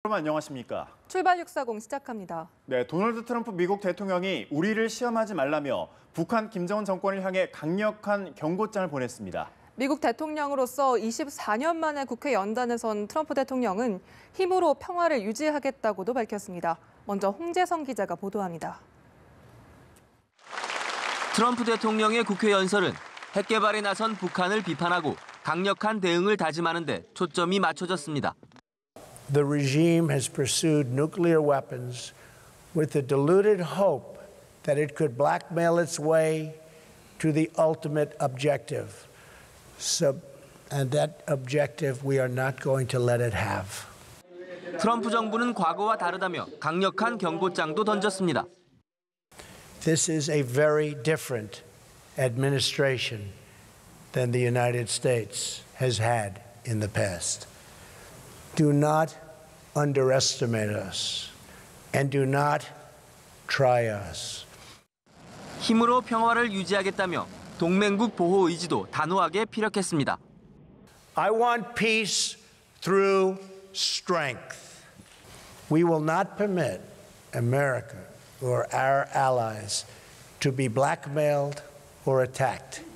여러분 안녕하십니까? 출발 640 시작합니다. 네, 도널드 트럼프 미국 대통령이 우리를 시험하지 말라며 북한 김정은 정권을 향해 강력한 경고장을 보냈습니다. 미국 대통령으로서 24년 만에 국회 연단에 선 트럼프 대통령은 힘으로 평화를 유지하겠다고도 밝혔습니다. 먼저 홍재성 기자가 보도합니다. 트럼프 대통령의 국회 연설은 핵 개발에 나선 북한을 비판하고 강력한 대응을 다짐하는 데 초점이 맞춰졌습니다. The regime has pursued nuclear weapons with the deluded hope that it could blackmail its way to the ultimate objective. And that objective we are not going to let it have. 트럼프 정부는 과거와 다르다며 강력한 경고장도 던졌습니다. This is a very different administration than the United States has had in the past. Do not underestimate us and do not try us. 힘으로 평화를 유지하겠다며 동맹국 보호 의지도 단호하게 피력했습니다. I want peace through strength. We will not permit America or our allies to be blackmailed or attacked.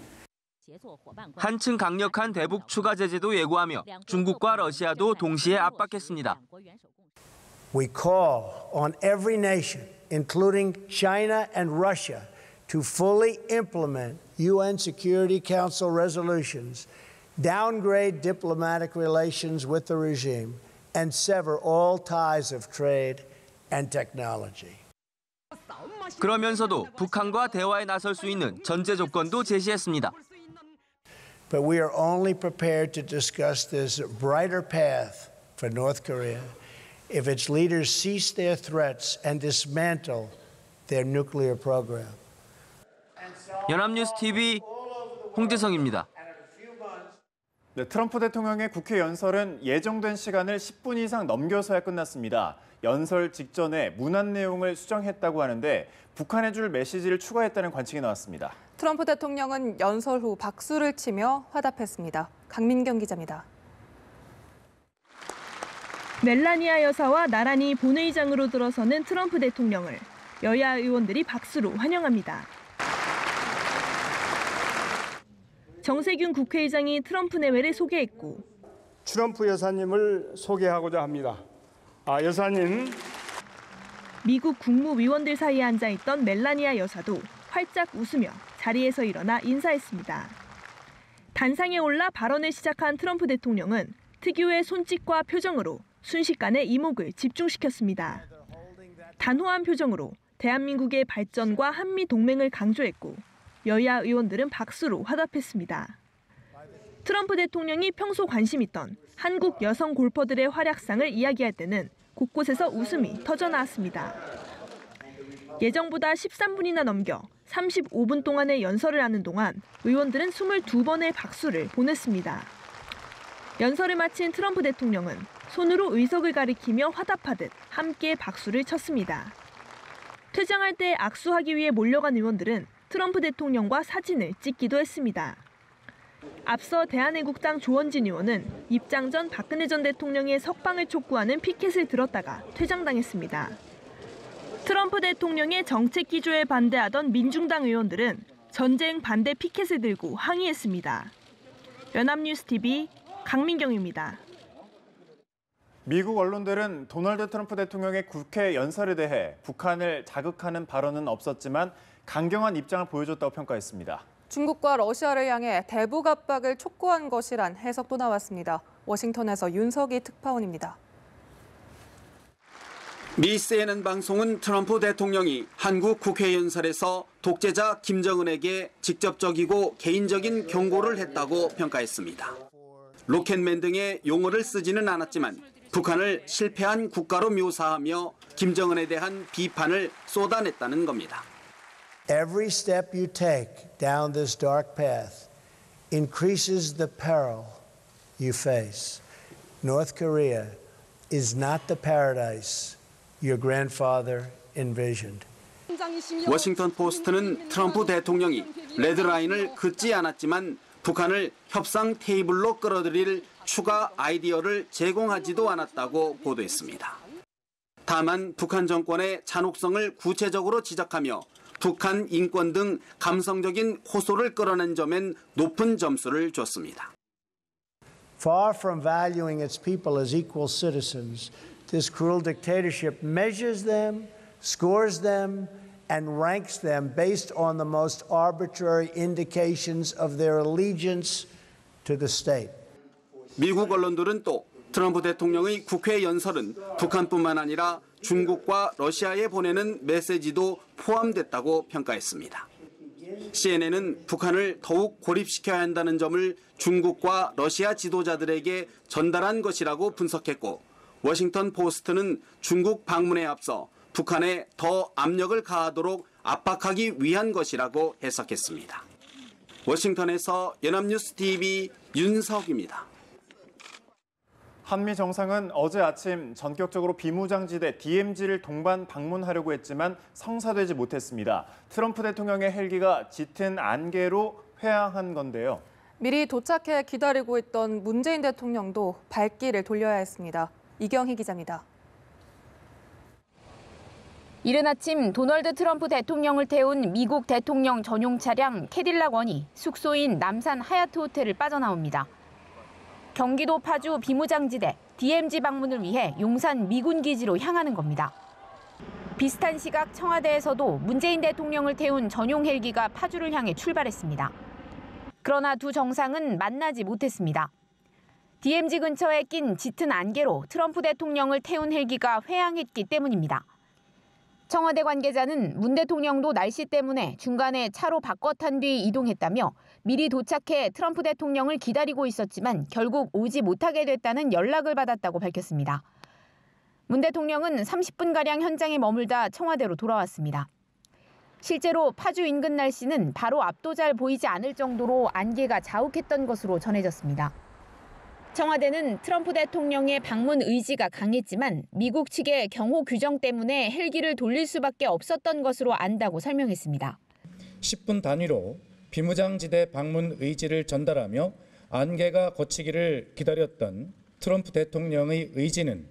한층 강력한 대북 추가 제재도 예고하며 중국과 러시아도 동시에 압박했습니다. We call on every nation, including China and Russia, to fully implement UN Security Council resolutions, downgrade diplomatic relations with the regime, and sever all ties of trade and technology. 그러면서도 북한과 대화에 나설 수 있는 전제 조건도 제시했습니다. But we are only prepared to discuss this brighter path for North Korea if its leaders cease their threats and dismantle their nuclear program. 연합뉴스 TV 홍재성입니다. 네, 트럼프 대통령의 국회 연설은 예정된 시간을 10분 이상 넘겨서야 끝났습니다. 연설 직전에 문안 내용을 수정했다고 하는데 북한에 줄 메시지를 추가했다는 관측이 나왔습니다. 트럼프 대통령은 연설 후 박수를 치며 화답했습니다. 강민경 기자입니다. 멜라니아 여사와 나란히 본회의장으로 들어서는 트럼프 대통령을 여야 의원들이 박수로 환영합니다. 정세균 국회의장이 트럼프 내외를 소개했고 트럼프 여사님을 소개하고자 합니다. 여사님. 미국 국무위원들 사이에 앉아있던 멜라니아 여사도 활짝 웃으며 자리에서 일어나 인사했습니다. 단상에 올라 발언을 시작한 트럼프 대통령은 특유의 손짓과 표정으로 순식간에 이목을 집중시켰습니다. 단호한 표정으로 대한민국의 발전과 한미 동맹을 강조했고 여야 의원들은 박수로 화답했습니다. 트럼프 대통령이 평소 관심 있던 한국 여성 골퍼들의 활약상을 이야기할 때는 곳곳에서 웃음이 터져나왔습니다. 예정보다 13분이나 넘겨 35분 동안의 연설을 하는 동안 의원들은 22번의 박수를 보냈습니다. 연설을 마친 트럼프 대통령은 손으로 의석을 가리키며 화답하듯 함께 박수를 쳤습니다. 퇴장할 때 악수하기 위해 몰려간 의원들은 트럼프 대통령과 사진을 찍기도 했습니다. 앞서 대한애국당 조원진 의원은 입장 전 박근혜 전 대통령의 석방을 촉구하는 피켓을 들었다가 퇴장당했습니다. 트럼프 대통령의 정책 기조에 반대하던 민중당 의원들은 전쟁 반대 피켓을 들고 항의했습니다. 연합뉴스 TV 강민경입니다. 미국 언론들은 도널드 트럼프 대통령의 국회 연설에 대해 북한을 자극하는 발언은 없었지만 강경한 입장을 보여줬다고 평가했습니다. 중국과 러시아를 향해 대북 압박을 촉구한 것이란 해석도 나왔습니다. 워싱턴에서 윤석희 특파원입니다. 미 CNN 방송은 트럼프 대통령이 한국 국회 연설에서 독재자 김정은에게 직접적이고 개인적인 경고를 했다고 평가했습니다. 로켓맨 등의 용어를 쓰지는 않았지만 북한을 실패한 국가로 묘사하며 김정은에 대한 비판을 쏟아냈다는 겁니다. Every step you take down this dark path increases the peril you face. North Korea is not the paradise your grandfather envisioned. 워싱턴 포스트는 트럼프 대통령이 레드라인을 긋지 않았지만 북한을 협상 테이블로 끌어들일 추가 아이디어를 제공하지도 않았다고 보도했습니다. 다만 북한 정권의 잔혹성을 구체적으로 지적하며 북한 인권 등 감성적인 호소를 끌어낸 점엔 높은 점수를 줬습니다. Far from valuing its people as equal citizens, this cruel dictatorship measures them, scores them, and ranks them based on the most arbitrary indications of their allegiance to the state. 미국 언론들은 또 트럼프 대통령의 국회 연설은 북한뿐만 아니라 중국과 러시아에 보내는 메시지도 포함됐다고 평가했습니다. CNN은 북한을 더욱 고립시켜야 한다는 점을 중국과 러시아 지도자들에게 전달한 것이라고 분석했고, 워싱턴 포스트는 중국 방문에 앞서 북한에 더 압력을 가하도록 압박하기 위한 것이라고 해석했습니다. 워싱턴에서 연합뉴스 TV 윤석입니다. 한미 정상은 어제 아침 전격적으로 비무장지대 DMZ를 동반 방문하려고 했지만 성사되지 못했습니다. 트럼프 대통령의 헬기가 짙은 안개로 회항한 건데요. 미리 도착해 기다리고 있던 문재인 대통령도 발길을 돌려야 했습니다. 이경희 기자입니다. 이른 아침 도널드 트럼프 대통령을 태운 미국 대통령 전용 차량 캐딜락 원이 숙소인 남산 하얏트 호텔을 빠져나옵니다. 경기도 파주 비무장지대 DMZ 방문을 위해 용산 미군 기지로 향하는 겁니다. 비슷한 시각 청와대에서도 문재인 대통령을 태운 전용 헬기가 파주를 향해 출발했습니다. 그러나 두 정상은 만나지 못했습니다. DMZ 근처에 낀 짙은 안개로 트럼프 대통령을 태운 헬기가 회항했기 때문입니다. 청와대 관계자는 문 대통령도 날씨 때문에 중간에 차로 바꿔 탄 뒤 이동했다며 미리 도착해 트럼프 대통령을 기다리고 있었지만 결국 오지 못하게 됐다는 연락을 받았다고 밝혔습니다. 문 대통령은 30분가량 현장에 머물다 청와대로 돌아왔습니다. 실제로 파주 인근 날씨는 바로 앞도 잘 보이지 않을 정도로 안개가 자욱했던 것으로 전해졌습니다. 청와대는 트럼프 대통령의 방문 의지가 강했지만 미국 측의 경호 규정 때문에 헬기를 돌릴 수밖에 없었던 것으로 안다고 설명했습니다. 10분 단위로 비무장지대 방문 의지를 전달하며 안개가 걷히기를 기다렸던 트럼프 대통령의 의지는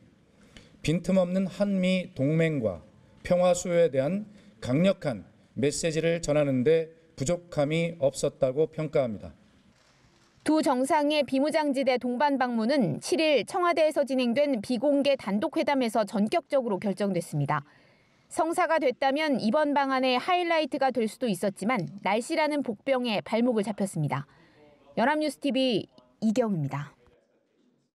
빈틈없는 한미 동맹과 평화 수요에 대한 강력한 메시지를 전하는 데 부족함이 없었다고 평가합니다. 두 정상의 비무장지대 동반 방문은 7일 청와대에서 진행된 비공개 단독회담에서 전격적으로 결정됐습니다. 성사가 됐다면 이번 방안의 하이라이트가 될 수도 있었지만 날씨라는 복병에 발목을 잡혔습니다. 연합뉴스 TV 이경입니다.